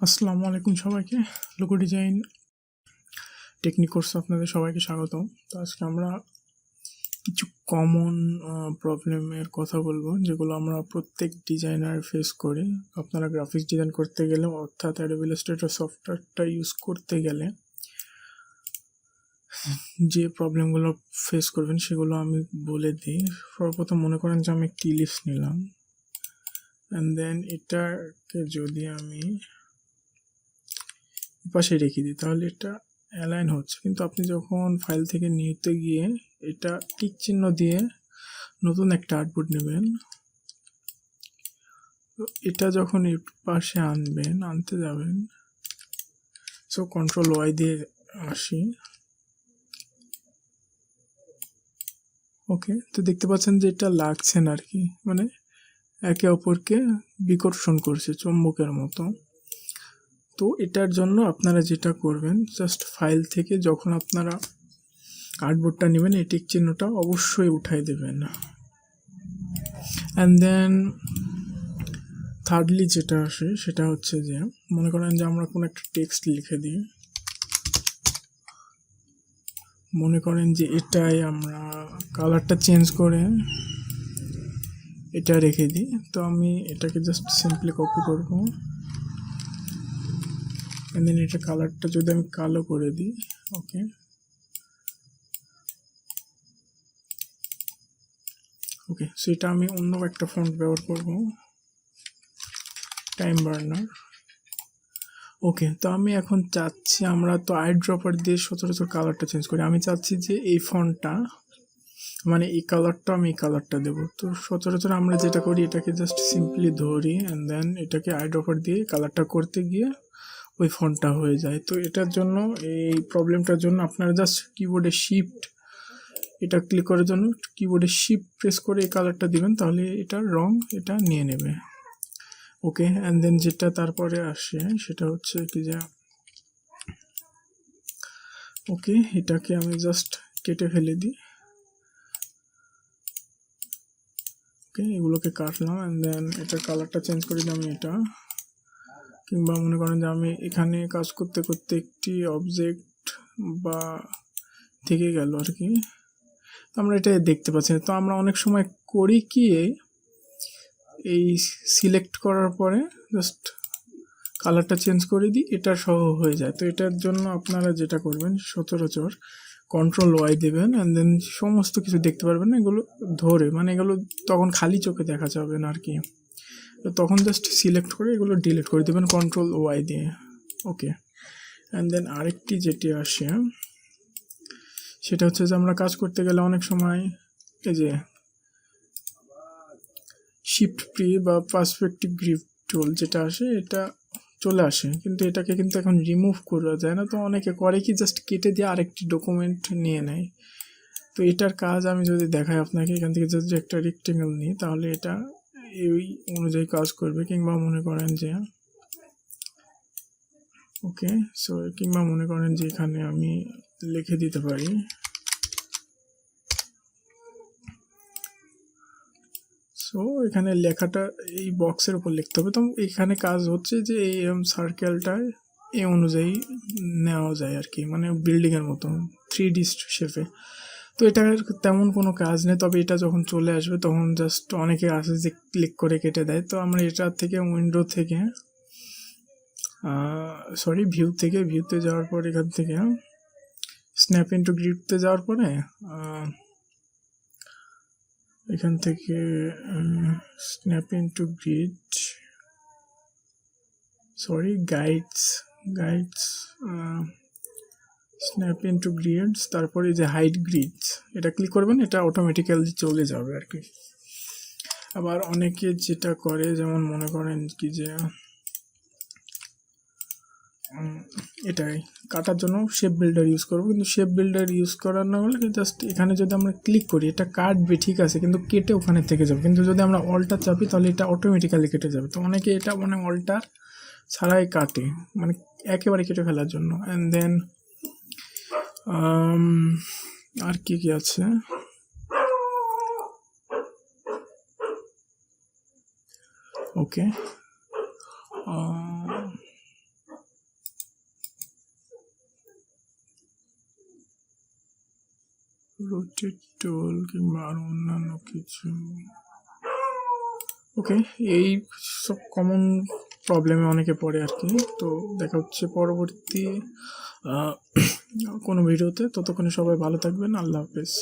আসসালামু আলাইকুম সবাইকে। লোগো ডিজাইন টেকনিক কোর্সে আপনাদের সবাইকে স্বাগতম। তো আজকে আমরা কিছু কমন প্রবলেমের কথা বলবো, যেগুলো আমরা প্রত্যেক ডিজাইনার ফেস করি। আপনারা গ্রাফিক্স ডিজাইন করতে গেলে, অর্থাৎ অ্যাডোবি ইলাস্ট্রেটর সফটওয়্যারটা ইউজ করতে গেলে যে প্রবলেমগুলো ফেস করবেন সেগুলো আমি বলে দিই। সর্বপ্রথম মনে করেন যে আমি একটি ইলিপস নিলাম, অ্যান্ড দেন এটাকে যদি আমি পাশে রেখে দিই তাহলে এটা অ্যালাইন হচ্ছে, কিন্তু আপনি যখন ফাইল থেকে নিতে গিয়ে এটা টিক চিহ্ন দিয়ে নতুন একটা আউটপুট নেবেন, তো এটা যখন এর পাশে আনতে যাবেন, সো কন্ট্রোল ওয়াই দিয়ে আসি। ওকে, তো দেখতে পাচ্ছেন যে এটা লাগছে না আর কি, মানে একে অপরকে বিকর্ষণ করছে চুম্বকের মতো। তো এটার জন্য আপনারা যেটা করবেন, জাস্ট ফাইল থেকে যখন আপনারা আর্টবোর্ডটা নেবেন এই টিক চিহ্নটা অবশ্যই উঠাই দেবেন। অ্যান্ড দেন থার্ডলি যেটা আসে সেটা হচ্ছে যে, মনে করেন যে আমরা কোনো একটা টেক্সট লিখে দিই, মনে করেন যে এটাই আমরা কালারটা চেঞ্জ করে এটা রেখে দিই। তো আমি এটাকে জাস্ট সিম্পলি কপি করবো, অ্যান্ড দেন এটা কালারটা যদি আমি কালো করে দিই, ওকে, সেটা আমি অন্য একটা ফন্ট ব্যবহার করব, টাইম বার্নার। ওকে, তো আমি এখন চাচ্ছি, আমরা তো আই ড্রপার দিয়ে সচরাচর কালারটা চেঞ্জ করি, আমি চাচ্ছি যে এই ফন্টটা মানে এই কালারটা আমি এই কালারটা দেবো। তো সচরাচর আমরা যেটা করি, এটাকে জাস্ট সিম্পলি ধরি অ্যান্ড দেন এটাকে আই ড্রপার দিয়ে কালারটা করতে গিয়ে ওই ফন্টটা হয়ে যায়। তো এটার জন্য, এই প্রবলেমটার জন্য আপনারা জাস্ট কিবোর্ডে শিফট, এটা ক্লিক করার জন্য কিবোর্ডে শিফট প্রেস করে এই কালারটা দিবেন, তাহলে এটার রং এটা নিয়ে নেবে। ওকে, অ্যান্ড দেন যেটা তারপরে আসে সেটা হচ্ছে কি যে, ওকে, এটাকে আমি জাস্ট কেটে ফেলে দিই। ওকে, এগুলোকে কাটলাম অ্যান্ড দেন এটার কালারটা চেঞ্জ করে দিই আমি এটা, কিংবা মনে করেন যে আমি এখানে কাজ করতে করতে একটি অবজেক্ট বা থেকে গেল আর কি, আমরা এটা দেখতে পাচ্ছি। তো আমরা অনেক সময় করি কি, এই সিলেক্ট করার পরে জাস্ট কালারটা চেঞ্জ করে দিই, এটা সহ হয়ে যায়। তো এটার জন্য আপনারা যেটা করবেন, সচরাচর কন্ট্রোল ওয়াই দেবেন অ্যান্ড দেন সমস্ত কিছু দেখতে পারবেন না এগুলো ধরে, মানে এগুলো তখন খালি চোখে দেখা যাবে না আর কি। তো তখন জাস্ট সিলেক্ট করে এগুলো ডিলিট করে দেবেন কন্ট্রোল ওয়াই দিয়ে। ওকে, অ্যান্ড দেন আরেকটি যেটি আসে সেটা হচ্ছে যে, আমরা কাজ করতে গেলে অনেক সময় এই যে শিফট প্রি বা পার্সপেক্টিভ গ্রিপ টুল যেটা আসে, এটা চলে আসে, কিন্তু এটাকে কিন্তু এখন রিমুভ করা যায় না। তো অনেকে করে কি, জাস্ট কেটে দিয়ে আরেকটি ডকুমেন্ট নিয়ে নেয়। তো এটার কাজ আমি যদি দেখাই আপনাকে, এখান থেকে যদি একটা রেক্টেঙ্গেল নিই তাহলে এটা এই অনুযায়ী কাজ করবে। কিংবা মনে করেন যে, ওকে, সো কিংবা মনে করেন যে এখানে আমি লিখে দিতে পারি, সো এখানে লেখাটা এই বক্সের উপর লিখতে হবে। তো এখানে কাজ হচ্ছে যে এই সার্কেলটা এই অনুযায়ী নেওয়া যায় আর কি, মানে বিল্ডিংয়ের মতো 3D শেপে। তো এটার তেমন কোনো কাজ নেই, তবে এটা যখন চলে আসবে তখন জাস্ট অনেকে আসে যে ক্লিক করে কেটে দেয়। তো আমরা এটার থেকে উইন্ডো থেকে ভিউতে যাওয়ার পর এখান থেকে স্ন্যাপ ইনটু গ্রিডতে যাওয়ার পরে এখান থেকে snap into grid, guides snap into grids, তারপরে যে হাইড গ্রিডস এটা ক্লিক করবেন, এটা অটোমেটিক্যালি চলে যাবে আর কি। আবার অনেকে যেটা করে, যেমন মনে করেন কি যে এটাই কাটার জন্য শেপ বিল্ডার ইউজ করবো, কিন্তু শেপ বিল্ডার ইউজ করার না হলে জাস্ট এখানে যদি আমরা ক্লিক করি এটা কাটবে, ঠিক আছে, কিন্তু কেটে ওখানে থেকে যাবে। কিন্তু যদি আমরা অল্টার চাপি তাহলে এটা অটোমেটিক্যালি কেটে যাবে। তো অনেকে এটা মানে অল্টার ছাড়াই কাটে, মানে একেবারে কেটে ফেলার জন্য। অ্যান্ড দেন আর কি কি আছে, ওকে, রোটেট টুল কিংবা আরো অন্যান্য কিছু। ওকে, এই সব কমন প্রবলেমে অনেকে পড়ে আর কি। তো দেখা হচ্ছে পরবর্তী কোনো ভিডিওতে। ততক্ষণে সবাই ভালো থাকবেন। আল্লাহ হাফেজ।